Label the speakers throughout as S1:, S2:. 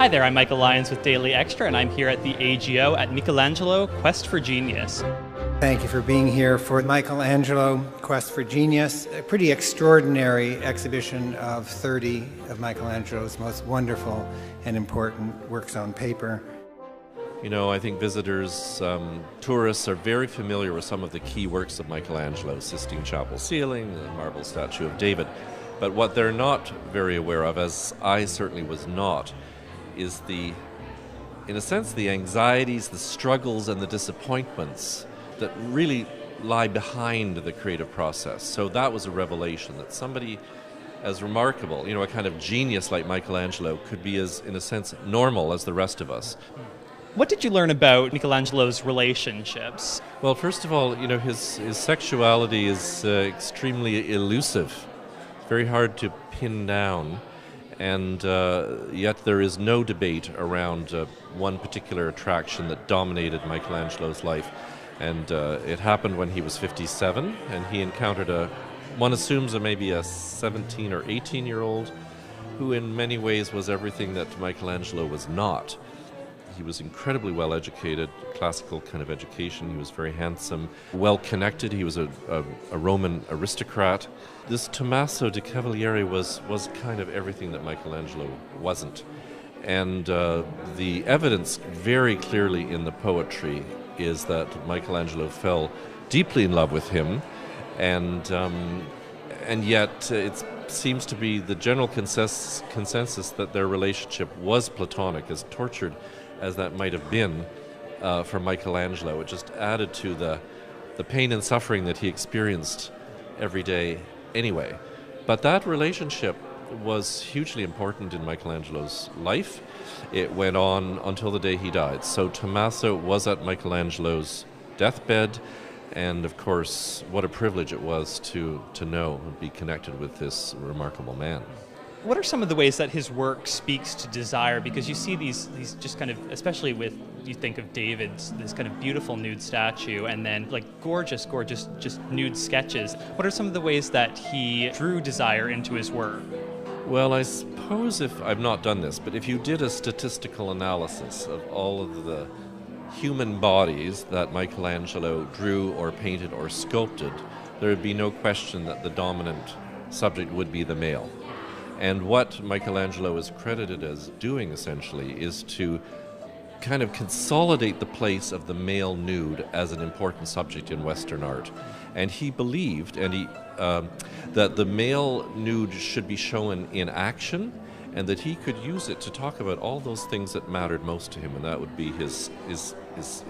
S1: Hi there, I'm Michael Lyons with Daily Extra, and I'm here at the AGO at Michelangelo Quest for Genius.
S2: Thank you for being here for Michelangelo Quest for Genius, a pretty extraordinary exhibition of 30 of Michelangelo's most wonderful and important works on paper.
S3: You know, I think visitors, tourists are very familiar with some of the key works of Michelangelo, Sistine Chapel ceiling, the marble statue of David. But what they're not very aware of, as I certainly was not, is in a sense, the anxieties, the struggles, and the disappointments that really lie behind the creative process. So that was a revelation, that somebody as remarkable, a kind of genius like Michelangelo could be as, in a sense, normal as the rest of us.
S1: What did you learn about Michelangelo's relationships?
S3: Well, first of all, his sexuality is extremely elusive, very hard to pin down, and yet there is no debate around one particular attraction that dominated Michelangelo's life. And it happened when he was 57, and he encountered one assumes maybe a 17 or 18-year-old who in many ways was everything that Michelangelo was not. He was incredibly well educated, classical kind of education. He was very handsome, well connected. He was a Roman aristocrat. This Tommaso de Cavalieri was kind of everything that Michelangelo wasn't. And the evidence very clearly in the poetry is that Michelangelo fell deeply in love with him, and yet it seems to be the general consensus that their relationship was platonic, as tortured as that might have been for Michelangelo. It just added to the pain and suffering that he experienced every day anyway. But that relationship was hugely important in Michelangelo's life. It went on until the day he died. So Tommaso was at Michelangelo's deathbed, and of course, what a privilege it was to know and be connected with this remarkable man.
S1: What are some of the ways that his work speaks to desire? Because you see these just kind of, especially with, you think of David's, this kind of beautiful nude statue, and then like gorgeous, just nude sketches. What are some of the ways that he drew desire into his work?
S3: Well, I suppose I've not done this, but if you did a statistical analysis of all of the human bodies that Michelangelo drew or painted or sculpted, there would be no question that the dominant subject would be the male. And what Michelangelo is credited as doing, essentially, is to kind of consolidate the place of the male nude as an important subject in Western art. And he believed that the male nude should be shown in action, and that he could use it to talk about all those things that mattered most to him, and that would be his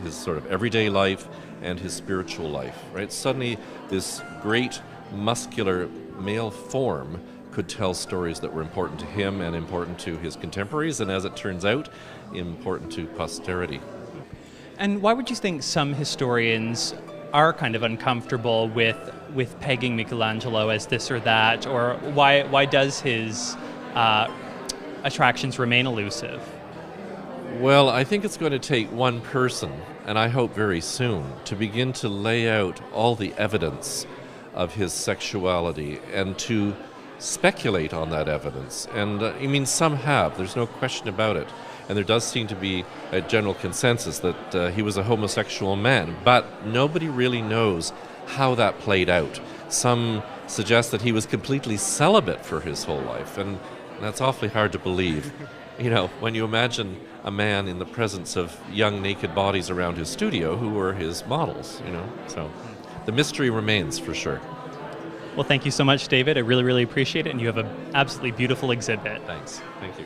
S3: sort of everyday life and his spiritual life. Right? Suddenly, this great muscular male form could tell stories that were important to him and important to his contemporaries, and as it turns out, important to posterity.
S1: And why would you think some historians are kind of uncomfortable with pegging Michelangelo as this or that, or why does his attractions remain elusive?
S3: Well, I think it's going to take one person, and I hope very soon, to begin to lay out all the evidence of his sexuality and to speculate on that evidence. And some have, there's no question about it. And there does seem to be a general consensus that he was a homosexual man, but nobody really knows how that played out. Some suggest that he was completely celibate for his whole life, and that's awfully hard to believe. When you imagine a man in the presence of young naked bodies around his studio who were his models, So the mystery remains for sure.
S1: Well, thank you so much, David. I really, really appreciate it, and you have an absolutely beautiful exhibit.
S3: Thanks. Thank you.